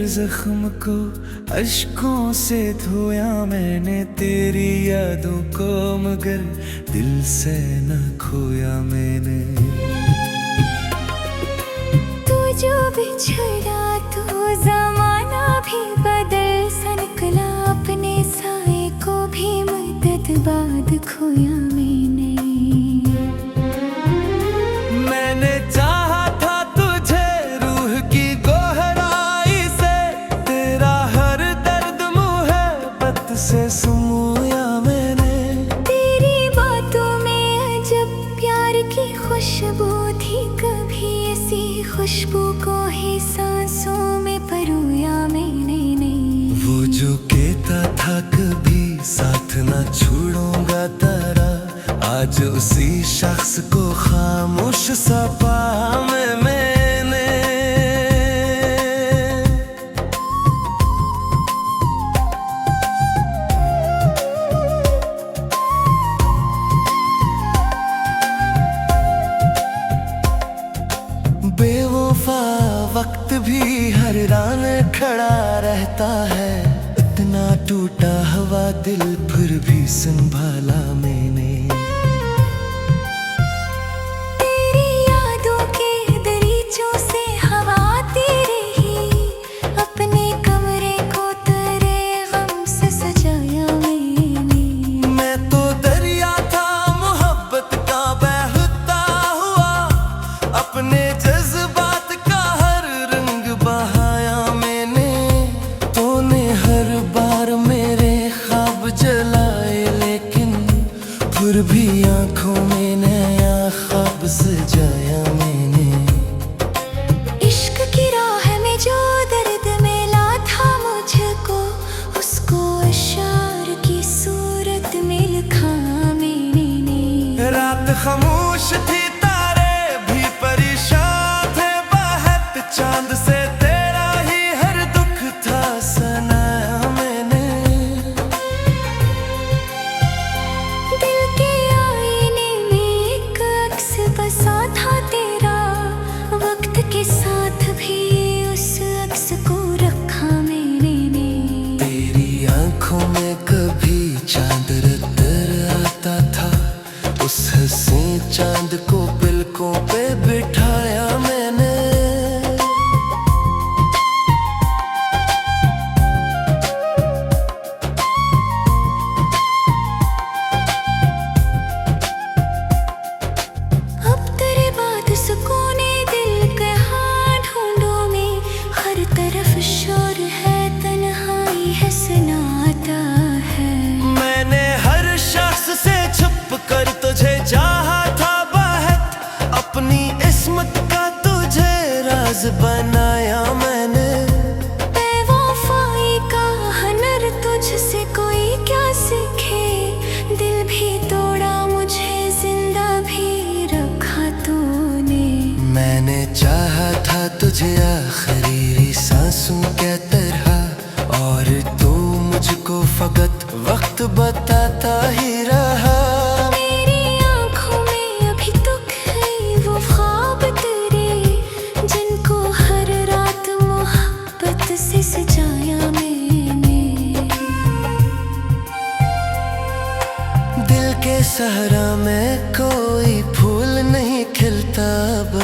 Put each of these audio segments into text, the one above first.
जख्म को अश्कों से धोया मैंने, तेरी यादों को मगर दिल से न खोया मैंने। तू जो बिछड़ा तो जमाना भी बदल सा निकला, अपने साए को भी मदद बाद खोया मैंने। मैंने चाहा था तुझे रूह की गोहराई से, तेरा हर दर्द मुहब्बत से सुमोया मैंने। तेरी बातों में अजब प्यार की खुशबू थी, कभी ऐसी खुशबू को ही सांसों में परोया मैंने नहीं। वो जो कहता था कभी साथ ना छोड़ूंगा तेरा, आज उसी शख्स को खामोश सा पाया मैंने। बेवफा वक्त भी हर रान खड़ा रहता है, इतना टूटा हुआ दिल फिर भी संभाला मैंने। तेरी यादों के दरीचों से हवा आती रही, अपने कमरे को तेरे गम से सजाया मैंने। मैं तो दरिया था मोहब्बत का बहता हुआ, अपने जज्बात का हर रंग बहाया मैंने। तूने हर बार मेरे ख्वाब जलाए, लेकिन फिर भी आंखों में नया ख्वाब सजाया मैंने। इश्क की राह में जो दर्द मिला था मुझको, उसको अशार की सूरत में लिखा मैंने। रात खामोश थी, तारे भी परेशान थे बहुत, चांद से तेरा ही हर दुख था सुनाया मैंने। दिल के आईने में एक अक्स बसा था तेरा, वक्त के साथ भी उस अक्स को रखा मैंने। तेरी आंखों में कभी चांद नजर आता था, उस हंसी चांद को पलकों पे बिठाया मैंने। अब तेरे बाद सुकूने दिल कहाँ ढूंढूं मैं, हर तरफ शोर है, तन्हाई है, सन्नाटा है। मैंने हर शख्स से छुप कर तुझे चाहा था बहुत, अपनी इस्मत का तुझे राज बनाया मैंने। बेवफाई का हुनर तुझसे कोई क्या सीखे, दिल भी तोड़ा मुझे, जिंदा भी रखा तूने। मैंने चाहा था तुझे आखिरी सांसों के तरह, और तू मुझको फकत वक्त बताता ही रहा। मेरी आंखों में अभी तक है वो ख्वाब तेरे, जिनको हर रात मोहब्बत से सजाया मैंने। दिल के सहरा में कोई फूल नहीं खिलता अब,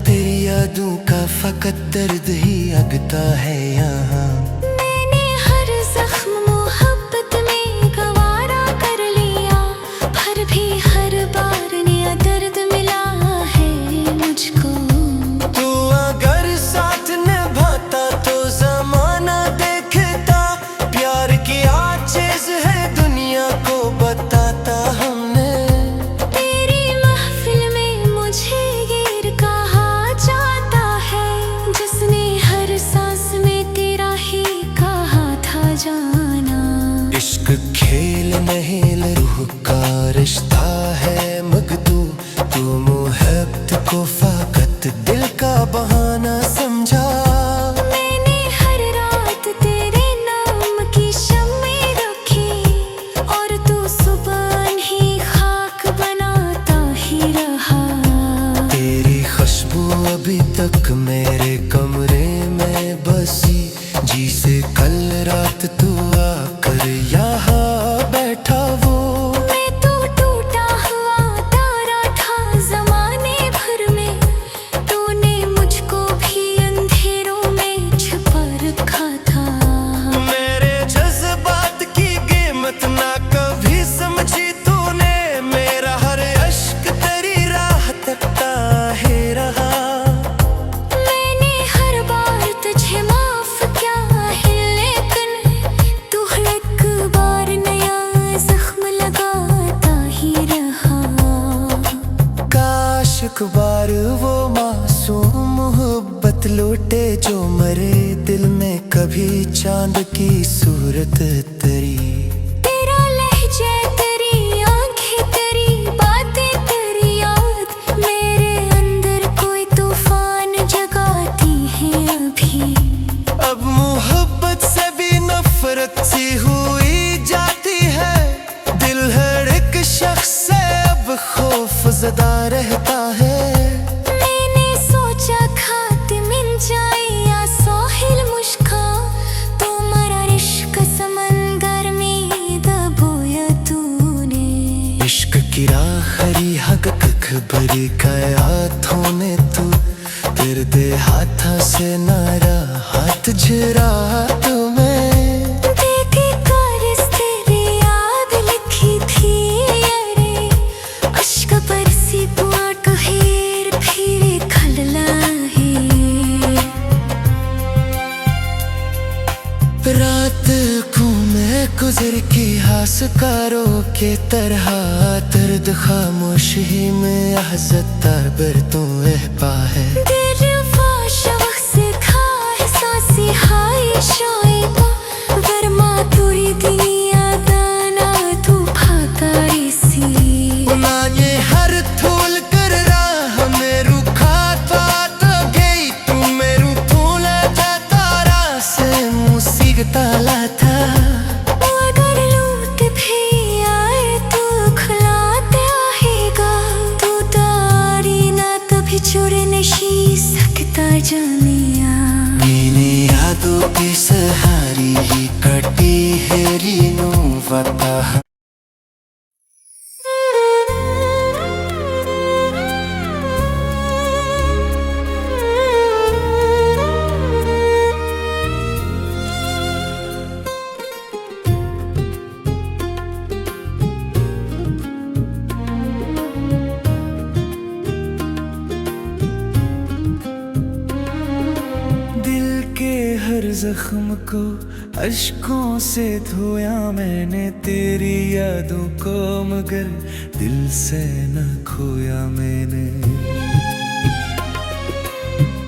तेरी यादों का फकत दर्द ही अगता है यहाँ। मैंने हर जख्म मोहब्बत में गवारा कर लिया, पर भी हर बार नया दर्द मिला है मुझको। तू अगर साथ निभाता तो जमाना देखता, प्यार की चीज है दुनिया को बताता हमने। तेरी महफिल में मुझे गिर कहा जाता है, जिसने हर सांस में तेरा ही कहा था जाना। इश्क खेल नहेल रूह का रिश्ता है मगदू, तू मोहब्बत को फकत दिल का बहाना समझा। मैंने हर रात तेरे नाम की शम्में रखी, और तू सुबह ही खाक बनाता ही रहा। तेरी खुशबू अभी तक मेरे कमरे में बसी, चांद की सूरत तेरी, तेरा लहजा तेरी आंखें तेरी बातें तेरी याद मेरे अंदर कोई तूफान जगाती है अभी। अब मोहब्बत से भी नफरत सी हुई जाती है, दिल हर एक शख्स से अब खौफ ज़दा रहता है। मैंने सोचा खाते मिल जाए या सोहिल मुश्का, तुम्हारा इश्क समंदर में दबोया तूने। इश्क की राह हरी हक खबरी हाथों ने तू, तेरे दे हाथा से नारा हाथ झरा तुम्हें। देखे कारस तेरी याद लिखी थी अरे, अश्क बरसी पुआट हेर फिरे खलला है। रात को मैं गुजर की हासकारों के तरह, दर्द खामोश ही में हज़त बर तू पा है। दिल फाश वक्त से खा एहसासी हाय शायबा, वर्मा तुरी दुनिया दाना तू भाता सी। ना ये हर थूल कर राह में रुखा तो गई तू मेरू थूल तारा से मुसीबत था। अगर लूट भी आए तो खुलाते आएगा, तू तारी ना कभी छुड़ नहीं सकता जानिया। मेरी यादों की सहारी ही कटी है रीनू वता। हर जख्म को अश्कों से धोया मैंने, तेरी यादों को मगर दिल से न खोया मैंने।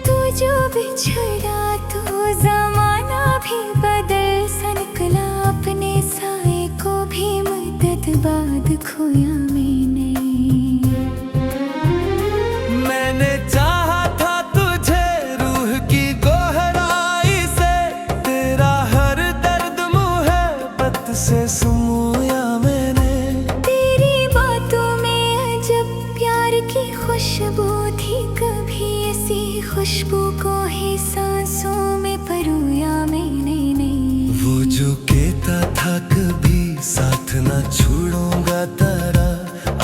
तू जो बिछड़ा तो जमाना भी बदल सा निकला, अपने साए को भी मदद बाद खोया मैंने। मैंने चाहा था तुझे रूह की गोहराई से, तेरा हर दर्द मुहब्बत से समोया मैंने। तेरी बातों में अजब प्यार की खुशबू थी, कभी ऐसी खुशबू को ही सांसों में परोया मैंने नहीं। वो जो कहता था कभी साथ ना छोड़ूंगा तेरा,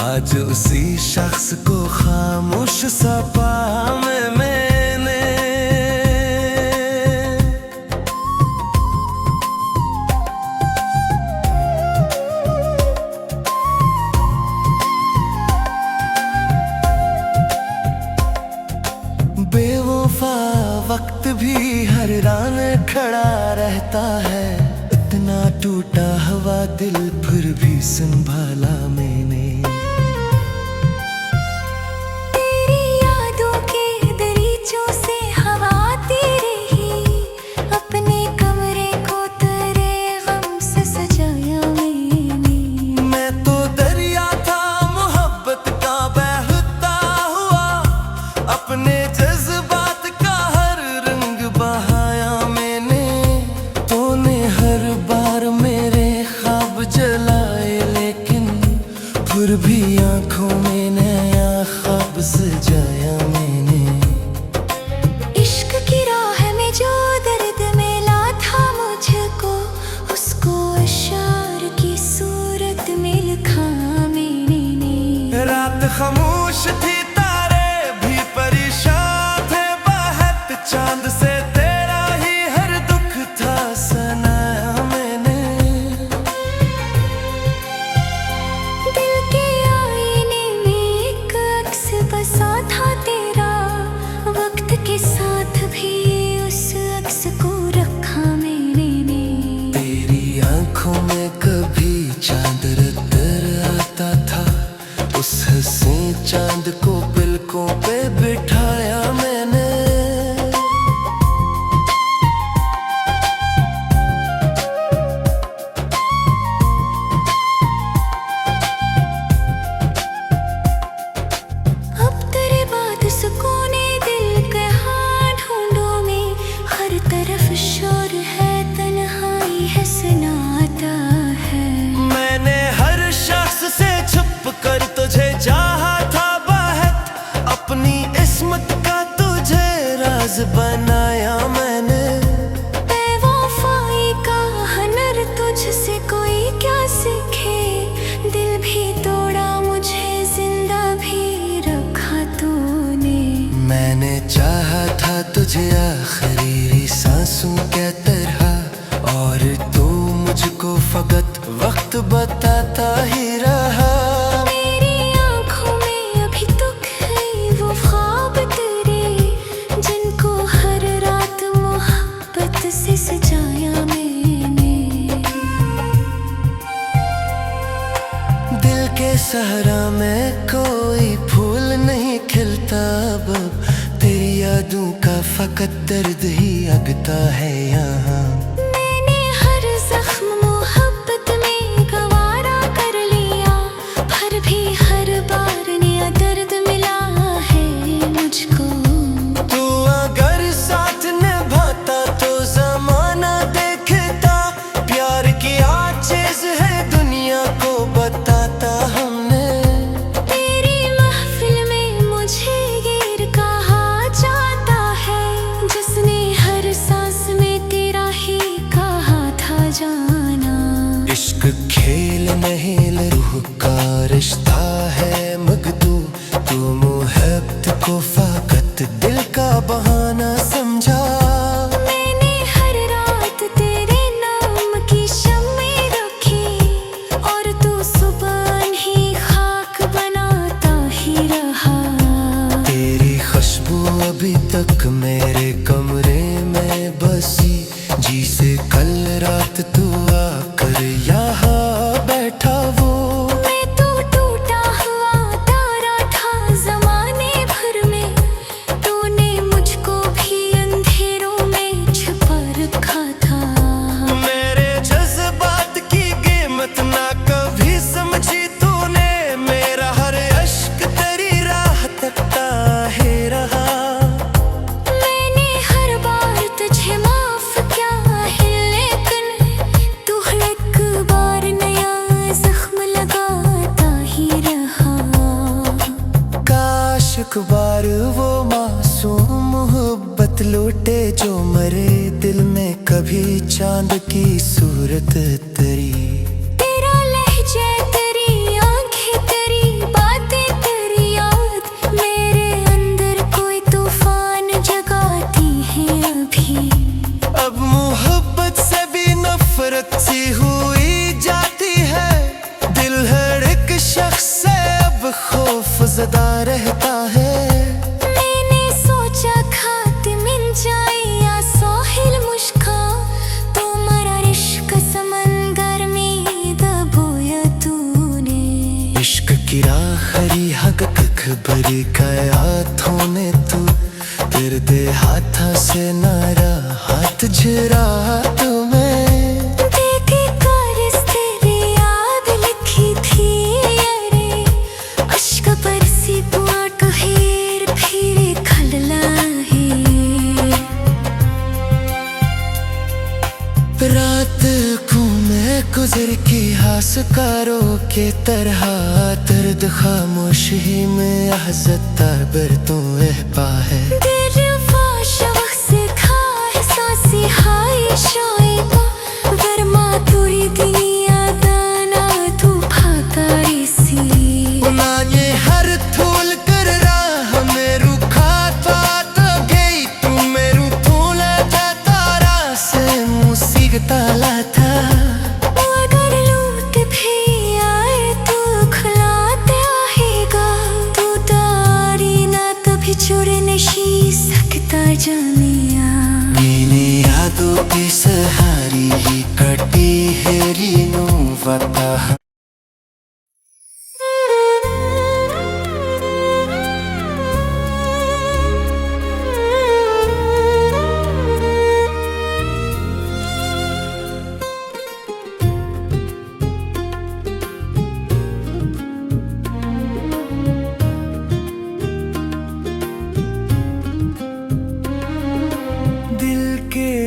आज उसी शख्स को खामोश सा पाया मैंने। बेवफा वक्त भी हर रान खड़ा रहता है, इतना टूटा हुआ दिल फिर भी संभाला मैंने। तेरी यादों के दरीचों से हवा आती रही, अपने कमरे को तेरे गम से सजाया मैंने। मैं तो दरिया था मोहब्बत का बहता हुआ, अपने जज्बात का हर रंग बहाया मैंने। तूने हर बार मेरे ख्वाब जलाए, लेकिन फिर भी आंखों में नया ख्वाब सजाया मैंने। इश्क की राह में जो दर्द मिला था मुझको, उसको अशार की सूरत में लिखा मैंने। रात खामोश थी तारे भी परेशान थे बहुत, चांद से तेरा ही हर दुख था सुनाया मैंने। दिल के आईने में एक अक्स बसा था तेरा, के सहारा में कोई फूल नहीं खिलता अब तेरी यादों का फकत दर्द ही अगता है यहाँ। मैंने हर जख्म मोहब्बत में गवारा कर लिया, पर भी हर बार नया दर्द मिला है मुझको। तू अगर साथ निभाता तो जमाना देखता, प्यार की चीज है दुनिया को बताता हमने। तेरी महफिल में मुझे गिर कहा जाता है, जिसने हर सांस में तेरा ही कहा था जाना। इश्क खेल नहीं रूह का रिश्ता है मगदू, तू मोहब्बत को फकत दिल का बहाना समझा। मैंने हर रात तेरे नाम की शम्में रखी, और तू सुबह ही खाक बनाता ही रहा। तेरी खुशबू अभी तक मेरे कमरे में बसी, जी से कल रात तू आकर यहाँ बैठा वो। मैं तो टूटा हुआ तारा था जमाने भर में, तूने मुझको भी अंधेरों में छुपा रखा था। मेरे जज्बात की कीमत ना कभी समझी तूने, मेरा हर अश्क तेरी राह तकता ही रहा। मैंने हर बार तुझे माफ किया है, लेकिन तू एक बार नया जख्म लगाता ही रहा। काश एक बार वो मासूम मोहब्बत लौटे जो मरे दिल में कभी चांद की सूरत तेरी। तेरा लहजा, तेरी आंखें, तेरी बातें, तेरी याद मेरे अंदर कोई तूफान जगाती है अभी। अब मोहब्बत से भी नफरत सी हुई जाती है, दिल हर एक शख्स से अब खौफ ज़दा रहता है। मैंने सोचा खाते मिल जाए या सोहिल मुश्का, तुम्हारा इश्क समंदर में दबोया तूने। इश्क की राखरी हक खबरी हाथों ने तू तेरे दे हाथा से नारा हाथ झरा तुम्हें। देखे कारिस तेरी याद लिखी थी अरे, अश्क बरसी बुआट हेर फिरे खलला है। रात को मैं गुजर की हासकारों के तरह, दर्द खामोश ही में हज़त बर तू पा है। हर थूल कर राह में रुखा था तो गई तू मेरू थूल जाता रासे मुसीग ताला था। अगर लूट भी आए तो खुलाते आएगा, तू तारी ना कभी छोड़ नहीं सकता जानिया। मेरी यादों की सहारी ही कटी है रीनू वता।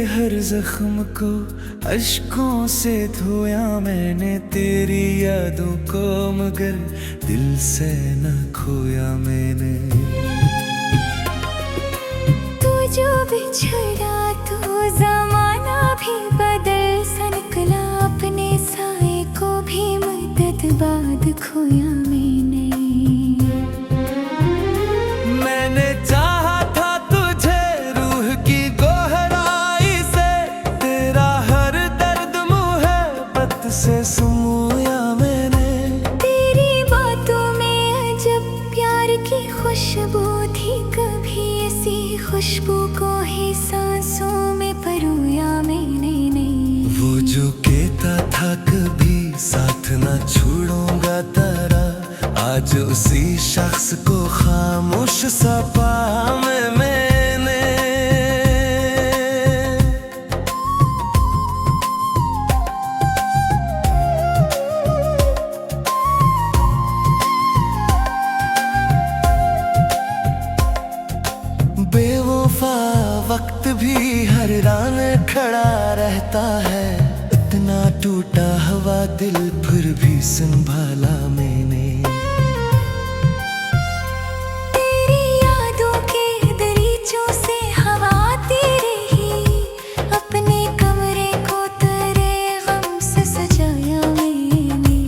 हर जख्म को अश्कों से धोया मैंने, तेरी यादों को मगर दिल से न खोया मैंने। तू जो बिछड़ा तो जमाना भी बदल सा निकला, अपने साए को भी मदद बाद खोया मैंने। मैंने चाहा था तुझे रूह की गहराई से, तेरा हर दर्द मुहब्बत से समोया मैंने। तेरी बातों में अजब प्यार की खुशबू थी, कभी ऐसी खुशबू को ही सांसों में परोया मैंने नहीं। वो जो कहता था कभी साथ ना छोड़ूंगा तेरा, आज उसी शख्स को खामोश सा पाया मैंने। बेवफा वक्त भी हर राह में खड़ा रहता है, इतना टूटा हुआ दिल फिर भी संभाला मैंने। तेरी यादों के दरीचों से हवा आती रही, अपने कमरे को तेरे गम से सजाया मैंने।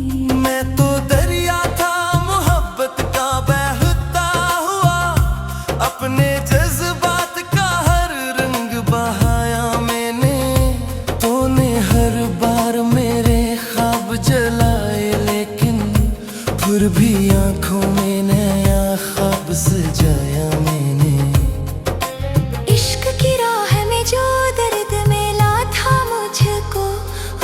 मैं तो दरिया था मोहब्बत का बहता हुआ, अपने जज्बात का हर रंग बहाया मैंने। तूने हर बार मेरे ख्वाब जलाए, लेकिन फिर भी आंखों में नया ख्वाब सजाया मैंने। इश्क की राह में जो दर्द मिला था मुझको,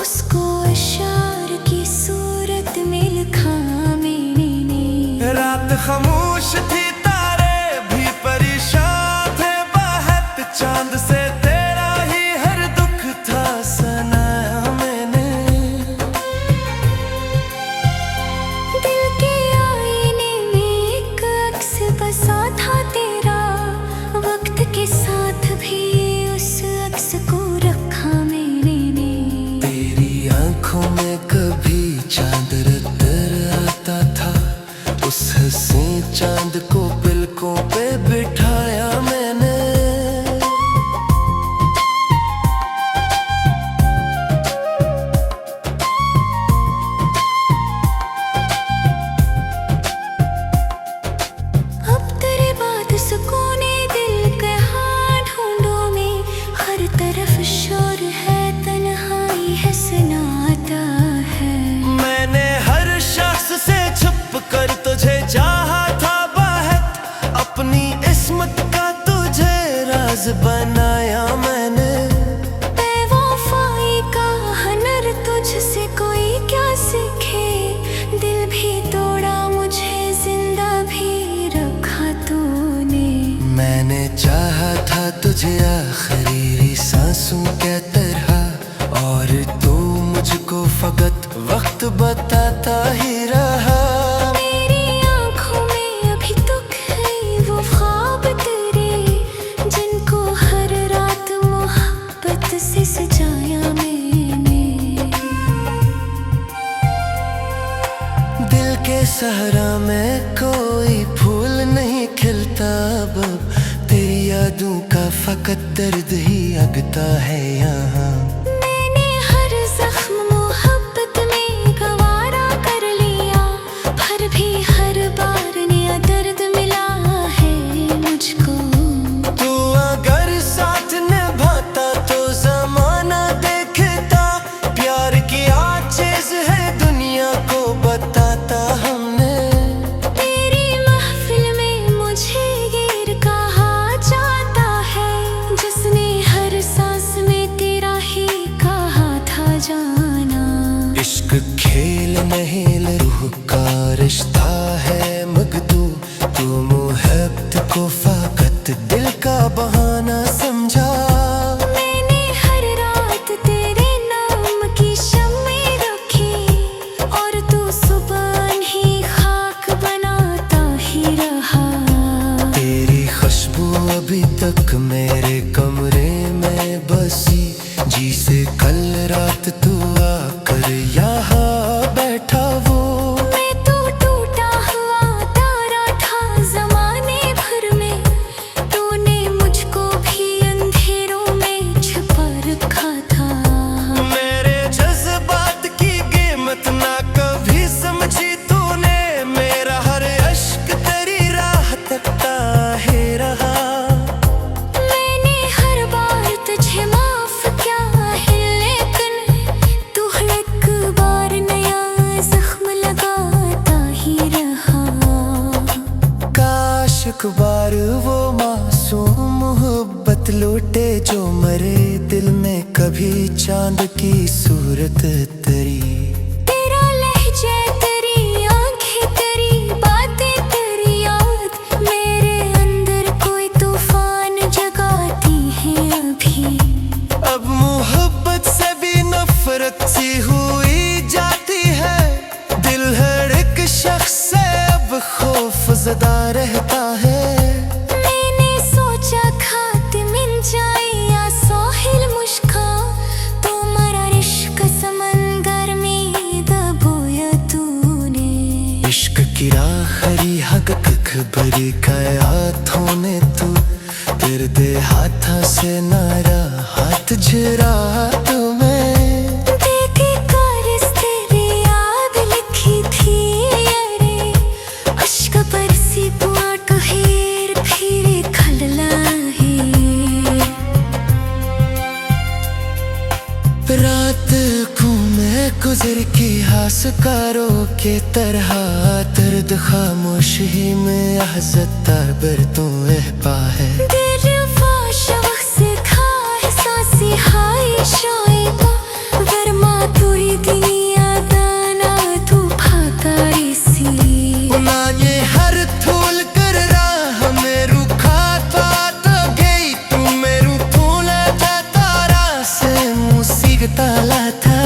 उसको अशार की सूरत में लिखा मैंने। रात खामोश थी, तारे भी परेशान थे बहुत, चांद से तेरा ही हर दुख था सुनाया मैंने। दिल के आईने में एक अक्स बसा था तेरा, वक्त के साथ भी उस अक्स को रखा मैंने। तेरी आंखों में कभी चांद नजर आता था, उस हंसी चांद को पलकों पे बिठाया मैंने। अब तेरे बाद सुकूने दिल कहाँ ढूंढूं मैं, हर तरफ शोर है, तन्हाई है, सन्नाटा है। मैंने हर शख्स से छुप कर तुझे चाहा था बहुत, अपनी इस्मत का तुझे राज बनाया मैंने। बेवफाई का हुनर तुझसे कोई क्या सीखे, दिल भी तोड़ा मुझे, जिंदा भी रखा तूने। मैंने चाहा था तुझे आखिरी सांसों के तरह, और तू मुझको फकत वक्त बताता ही रहा। मेरी आंखों में अभी तक है वो ख्वाब तेरे, जिनको हर रात मोहब्बत से सजाया मैंने। दिल के सहरा में कोई फूल नहीं खिलता अब, तेरी यादों का फकत दर्द ही अगता है यहाँ। मैंने हर जख्म मोहब्बत में गवारा कर लिया, पर भी हर बार नया दर्द मिला है मुझको। तू अगर साथ निभाता तो जमाना देखता, प्यार की चीज है दुनिया को बताता हमने। तेरी महफिल में मुझे गिर कहा जाता है, जिसने हर सांस में तेरा ही कहा था जाना। इश्क खेल नहीं रूह का रिश्ता है मगदू, तू मोहब्बत को फकत दिल का बहाना समझा। मैंने हर रात तेरे नाम की शम्में रखी, और तू सुबह ही खाक बनाता ही रहा। तेरी खुशबू अभी तक मेरे कमरे में बसी, जी से कल रात तू आकर यहाँ बैठा वो। मैं तो टूटा हुआ तारा था जमाने भर में, तूने मुझको भी अंधेरों में छुपा रखा था। मेरे जज्बात की कीमत ना कभी समझी तूने, मेरा हर अश्क तेरी राह तकता है रहा। मैंने हर बार तुझे माफ किया है, लेकिन तू एक बार नया जख्म लगाता ही रहा। काश एक बार वो मासूम मोहब्बत लौटे, जो मरे दिल में कभी चांद की सूरत तरी। तेरा लहजा, तेरी आंखें, तेरी बात मजेदार रहता है। मैंने सोचा खाते मिल जाए या सोहिल मुश्का, तुम्हारा इश्क समंदर में दबोया तूने। इश्क की राह हरी हक खबरी हाथों ने तू तेरे दे हाथा से नारा हाथ झरा तुम्हें। देखे कारस तेरी याद लिखी थी अरे, अश्क बरसी बुआ कहेर फिरे खलला है। रात को मैं गुजर की हासकारों के तरह दर्द खामोशी में हज़ता बर तू पा है। दिलवा शवक से खा एहसासी हाय शायदा, वरमा तुरी दुनिया दाना तू फातारी सी। ना ये हर थूल कर रहा मेरू खाता तो गई तू मेरू फूल तारा से मुसीबत था।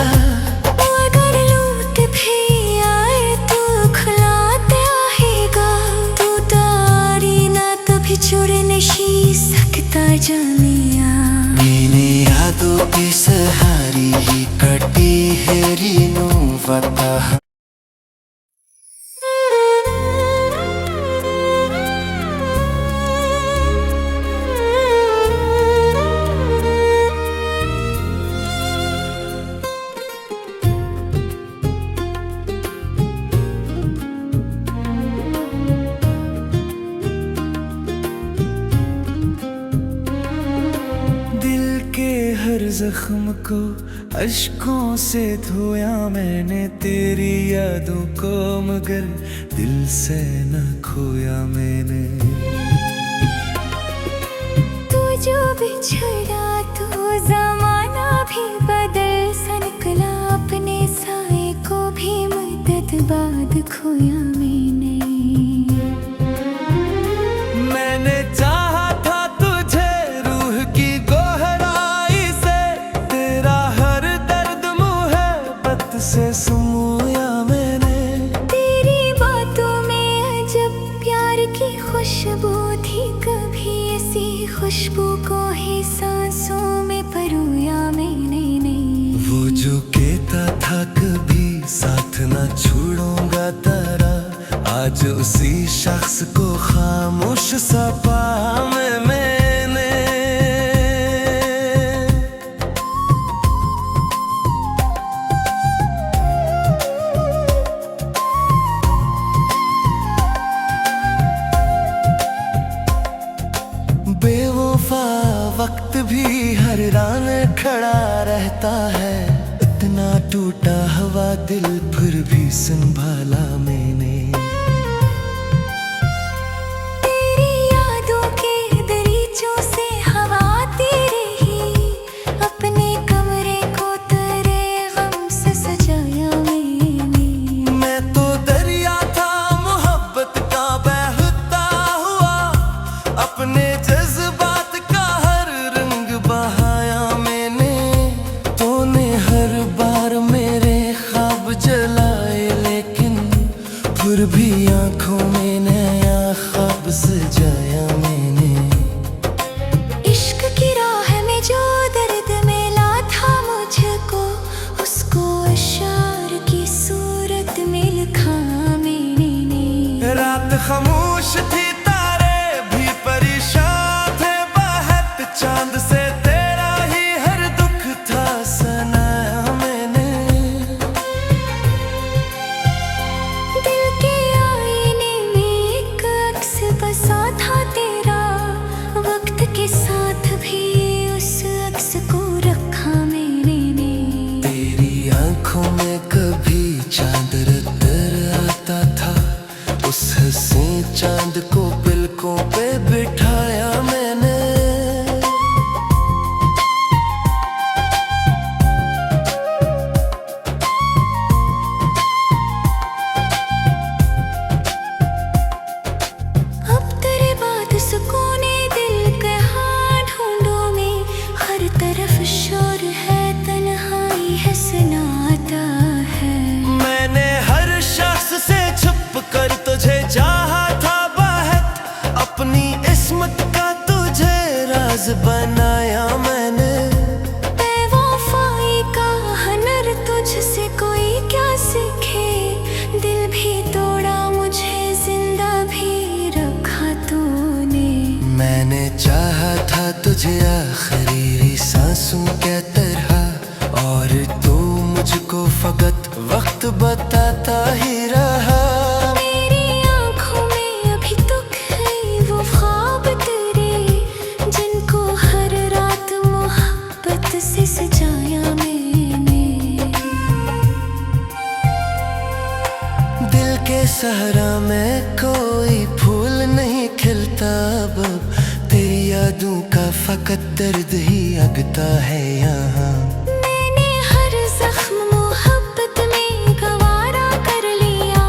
अगर लूट भी आए तो खुलाते आएगा, तू तारी ना कभी छोड़ नहीं सकता जानिया। मैंने यादों की सहारी ही कटी है रीनू वता। हर जख्म को अश्कों से धोया मैंने, तेरी यादों को मगर दिल से न खोया मैंने। तू जो बिछड़ा तो जमाना भी बदल सा निकला, अपने साए को भी मदद बाद खोया मैंने। मैंने चाहा था तुझे रूह की से सुमोया मैंने। तेरी बातों में अजब प्यार की खुशबू थी, कभी ऐसी खुशबू को ही सांसों में परोया मैंने नहीं। वो जो कहता था कभी साथ ना छोड़ूंगा तेरा, आज उसी शख्स को खामोश सा पाया मैंने। बेवफा वक्त भी हर रान खड़ा रहता है, इतना टूटा हुआ दिल फिर भी संभाला मैंने। तेरी यादों के दरीचों से हवा आती रही, अपने कमरे को तेरे गम से सजाया मैंने। मैं तो दरिया था मोहब्बत का बहता हुआ, अपने जज्बात का हर रंग बहाया मैंने। तूने हर बार मेरे ख्वाब जलाए, लेकिन फिर भी आंखों में नया ख्वाब सजाया मैंने। इश्क की राह में जो दर्द मिला था मुझको, उसको अशार की सूरत में लिखा मैंने। रात खामोश थी, चांद से तेरा ही हर दुख था सुनाया मैंने। दिल के आईने में एक अक्स बसा था तेरा, वक्त के साथ भी उस अक्स को रखा मैंने। तेरी आंखों में कभी चांद नजर आता था, उस हंसी तुझे आखिरी सांसों के तरह, और तू मुझको फकत वक्त बताता ही रहा। मेरी आंखों में अभी तक है वो ख्वाब तेरे, जिनको हर रात मोहब्बत से सजाया मैंने। दिल के सहरा में कोई फूल नहीं खिलता अब, तेरी यादों का फकत दर्द ही अगता है यहाँ। मैंने हर जख्म मोहब्बत में गवारा कर लिया,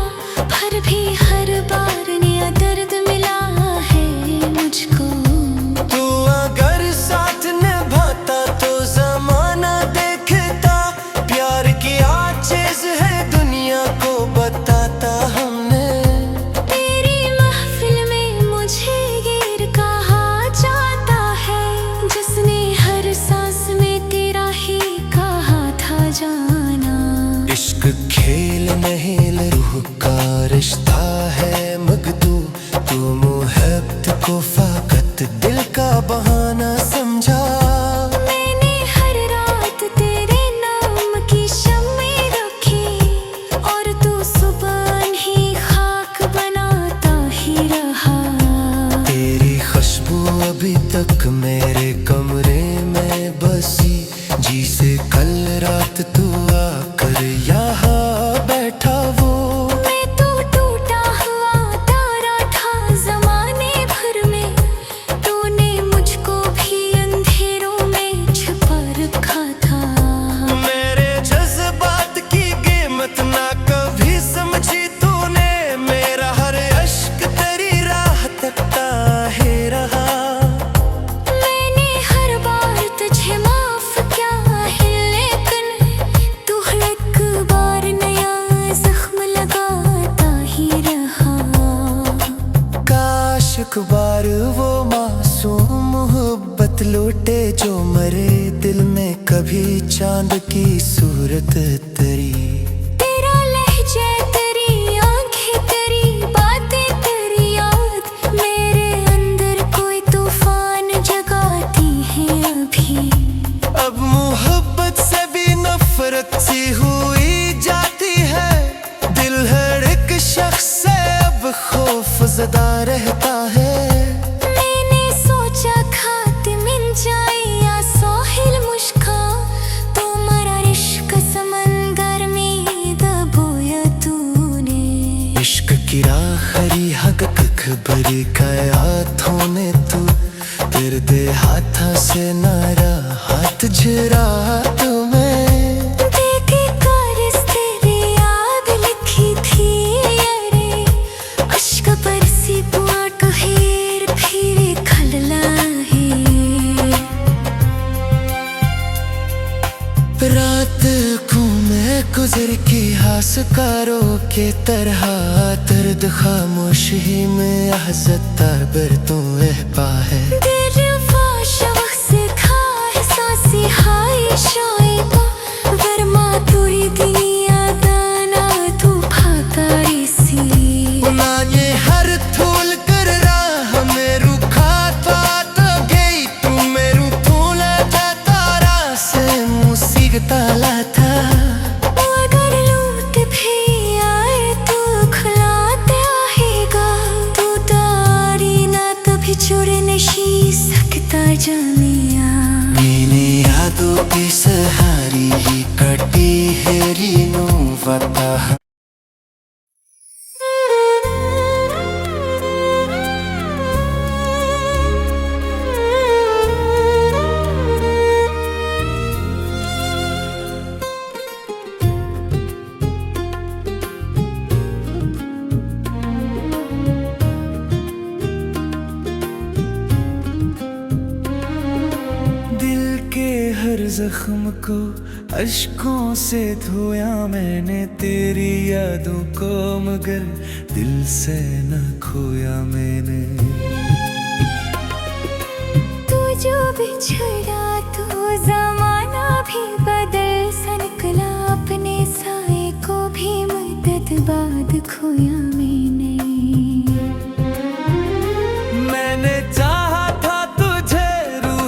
पर भी हर बार नया दर्द मिला है मुझको। तू अगर साथ निभाता तो जमाना देखता, प्यार की चीज है दुनिया को बताता हमने। तेरी महफिल में मुझे गिर कहा जाता है, जिसने हर सांस में तेरा ही कहा था जाना। इश्क खेल नहीं रूह का रिश्ता है मगदू, तू मोहब्बत को फकत दिल का बहाना समझा। मैंने हर रात तेरे नाम की शम्में रखी, और तू सुबह ही खाक बनाता ही रहा। तेरी खुशबू अभी तक मेरे कमरे में बसी, जी से कल रात तू आकर यहाँ बैठा वो। मैं तो टूटा हुआ तारा था जमाने भर में, तूने मुझको भी अंधेरों में छुपा रखा था। मेरे जज्बात की कीमत ना कभी समझी तूने, मेरा हर अश्क तेरी राह तकता है रहा। मैंने हर बार तुझे माफ किया है, लेकिन तू एक बार नया जख्म लगाता ही रहा। काश एक बार वो मासूम मोहब्बत लौटे जो मरे दिल में कभी चांद की सूरत तरी। तेरा लहजा तेरी आंखें तेरी बातें तेरी याद, मेरे अंदर कोई तूफान जगाती है अभी। अब मोहब्बत से भी नफरत सी हुई जाती है, दिल हर एक शख्स से अब खौफ ज़दा रहता है। मैंने सोचा खाते मिल जाए या सोहिल मुश्का, तुम्हारा इश्क समंदर में दबोया तूने। इश्क की राखरी हक खबरी हाथों ने तू, तेरे दे हाथा से नारा हाथ झरा तुम्हें। देखे कारस तेरी याद लिखी थी यारे, अश्क बरसी पुआट हेर फिरे खलला है। रात को मैं गुजर के हासकारों के तरह, दर्द खामोशी में हज़ता बर तू पा है। दिल फाश वक्त से खाए सांसी हाय शोएबा, वर्मा तुरी दुनिया दाना तू फाकारी सी। ना ये हर थूल कर रहा में रुखा तो गई तू मेरू फूल तारा से मुसीबत लाता। अगर लूट भी आए तो खुलाते आएगा, तू तारी ना कभी छोड़ नहीं सकता जानिया। मैंने यादों की सहारी ही कटी है रीनू वता। जख्म को अश्कों से धोया मैंने, तेरी यादों को मगर दिल से न खोया मैंने। तू जो बिछड़ा तो जमाना भी बदल सा निकला, अपने साए को भी मदद बाद खोया मैंने चाहा था तुझे रूह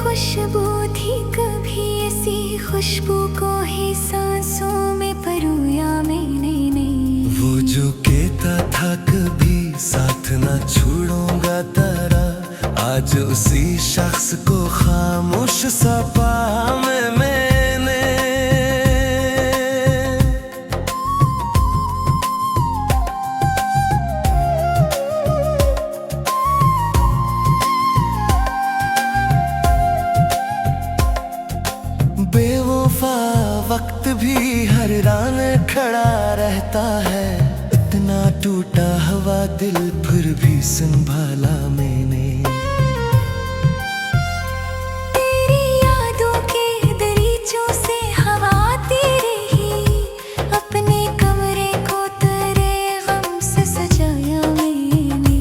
खुशबू थी कभी ऐसी खुशबू को ही सांसों में परोया मैंने नहीं। वो जो कहता था कभी साथ ना छोड़ूंगा तेरा, आज उसी शख्स को खामोश सा पाया मैंने। बेवफा वक्त भी हर रान खड़ा रहता है, इतना टूटा हुआ दिल फिर भी संभाला मैंने। तेरी यादों के दरीचों से हवा आती रही, अपने कमरे को तेरे गम से सजाया मैंने।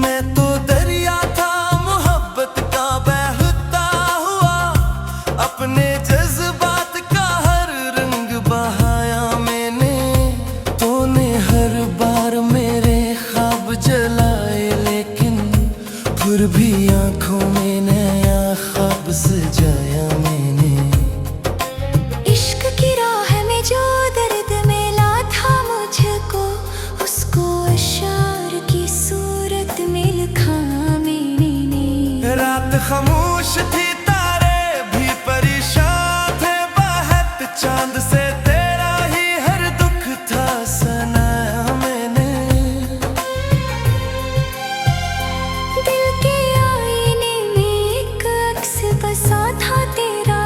मैं तो दरिया था मोहब्बत का बहता हुआ, अपने जज्बात का हर रंग बहाया मैंने। तूने हर बार मेरे ख्वाब जलाए, लेकिन फिर भी आंखों में नया ख्वाब सजाया मैंने। इश्क की राह में जो दर्द मिला था मुझको, उसको अशार की सूरत में लिखा मैंने। रात खामोश थी, तारे भी परेशान थे बहुत, चांद से तेरा ही हर दुख था सुनाया मैंने। दिल के आईने में एक अक्स बसा था तेरा,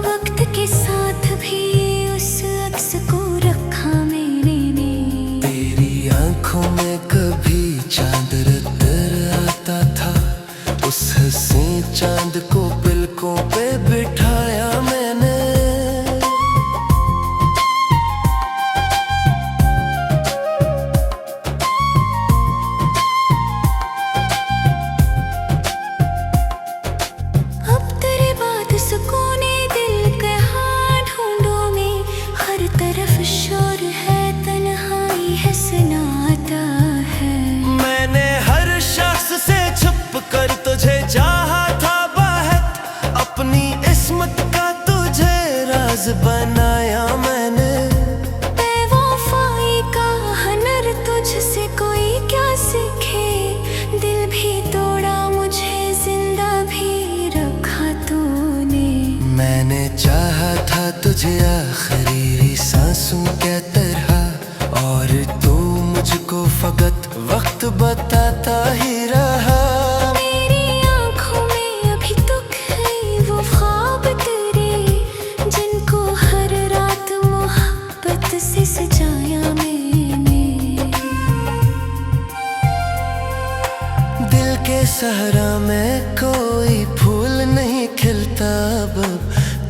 वक्त के साथ भी उस अक्स को रखा मैंने। तेरी आंखों में कभी चांद नजर आता था, उस हंसी चांद को पलकों पे बिठाया मैंने। अब तेरे बाद सुकूने दिल कहाँ ढूंढूं मैं, हर तरफ शोर है, तन्हाई है, सन्नाटा है। मैंने हर शख्स से छुप कर तुझे चाहा था बहुत, अपनी इस्मत का तुझे राज बनाया मैंने। बेवफाई का हुनर तुझसे कोई क्या सीखे, दिल भी तोड़ा मुझे, जिंदा भी रखा तूने। मैंने चाहा था तुझे आखिरी सांसों के तरह, और तू मुझको फकत वक्त बताता ही रहा। मेरी आंखों में अभी दुख है, वो ख्वाब तेरे जिनको हर रात मोहब्बत से सजाया मैंने। दिल के सहरा में कोई फूल नहीं खिलता अब,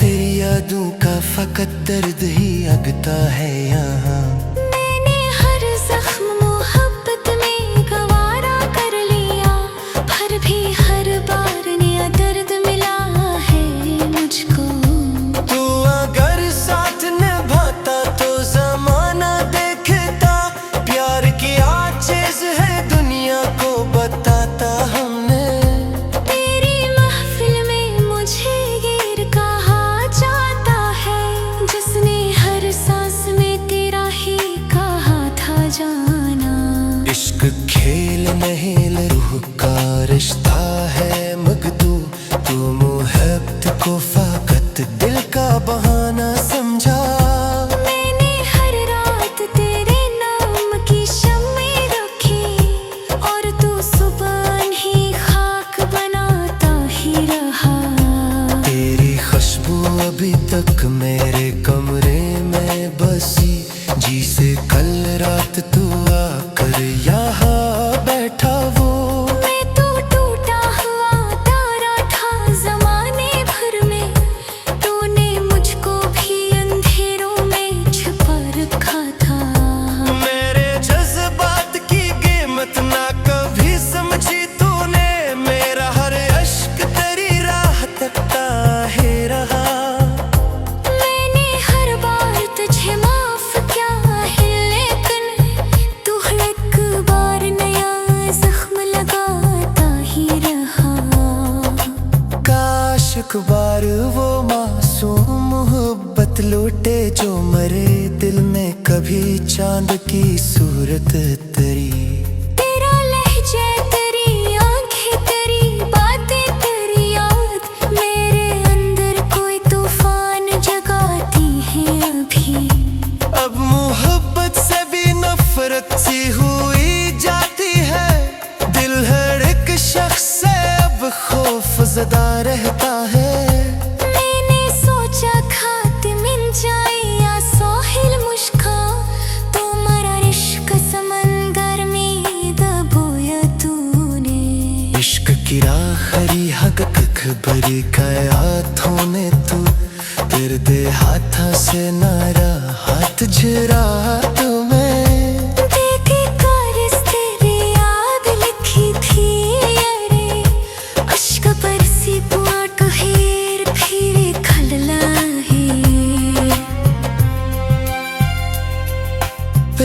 तेरी यादों का फकत दर्द ही अगता है यहाँ। मैंने हर जख्म मोहब्बत में गवारा कर लिया, पर भी हर बार नया दर्द मिला है मुझको। तू अगर साथ निभाता तो जमाना देखता, प्यार की चीज है दुनिया को बताता हमने। तेरी महफिल में मुझे गिर कहा जाता है, जिसने हर सांस में तेरा ही कहा था जाना। इश्क खेल नहीं रूह का रिश्ता है मगदू, तू मोहब्बत को फकत दिल का बहाना समझा। मैंने हर रात तेरे नाम की शम्में रखी, और तू सुबह ही खाक बनाता ही रहा। तेरी खुशबू अभी तक मेरे कमरे में बसी, जी से कल रात तू आकर यहाँ बैठा वो। मैं तो टूटा हुआ तारा था जमाने भर में, तूने मुझको लौटे जो मरे, दिल में कभी चांद की सूरत तेरी। तेरा लहजा तेरी आंखें तेरी बातें तेरी याद, मेरे अंदर कोई तूफान जगाती है अभी। अब मोहब्बत से भी नफरत सी हुई जाती है, दिल हर एक शख्स से अब खौफ ज़दा रहता है। मैंने सोचा खाते मिल जाए या सोहिल मुश्का, तुम्हारा इश्क समंदर में दबोया तूने। इश्क की राखरी हक खबरी काय हाथों ने तू, तेरे दे हाथा से नारा हाथ झरा तुम्हें। देखे कारिस तेरी याद लिखी थी अरे, अश्क बरसी पुआट हेर फिरे खलला है।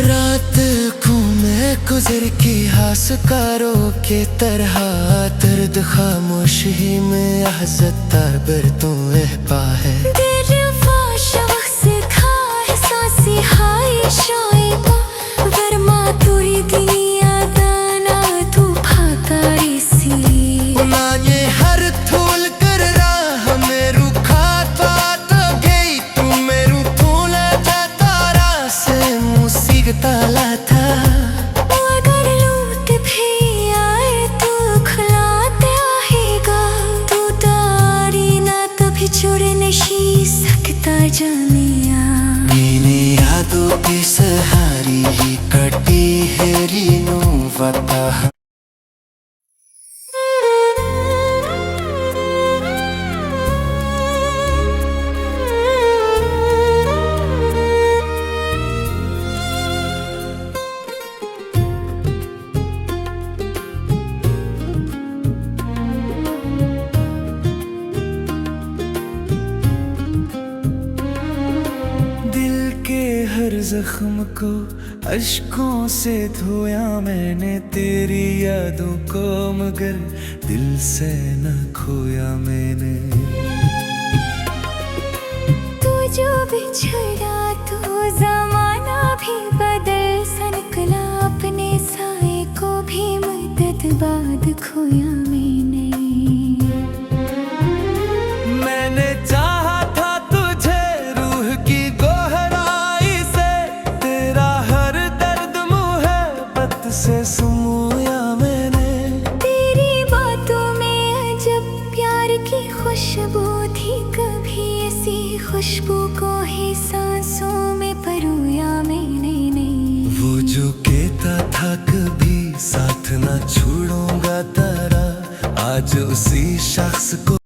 रात को मैं गुजर की हासकारों के तरह, दर्द खामोशी में हज़ता बर तू पा है। दिल फाश वक्त से खा एहसासी हाय शायबा, वरमा तुरी दुनिया दाना तू भाकारी सी। ना ये हर थूल कर राह में रुखा तो गई तू, मेरू थूल जाता रासे मुसीबत था। अगर लूट भी आए तो खुलाते आएगा, तू तारी ना कभी छोड़ नहीं सकता जानिया। मैंने यादों की सहारी ही कटी है रीनू वता। हर जख्म को अश्कों से धोया मैंने, तेरी यादों को मगर दिल से न खोया मैंने। तू जो बिछड़ा तो जमाना भी बदल सा निकला, अपने साए को भी मदद बाद खोया मैंने। मैंने चाहा था तुझे रूह की गहराई से, तेरा हर दर्द मुहब्बत से सुमोया मैंने। तेरी बातों में अजब प्यार की खुशबू थी, कभी ऐसी खुशबू को ही सांसों में परोया मैंने नहीं। वो जो कहता था कभी साथ ना छोड़ूंगा तेरा, आज उसी शख्स को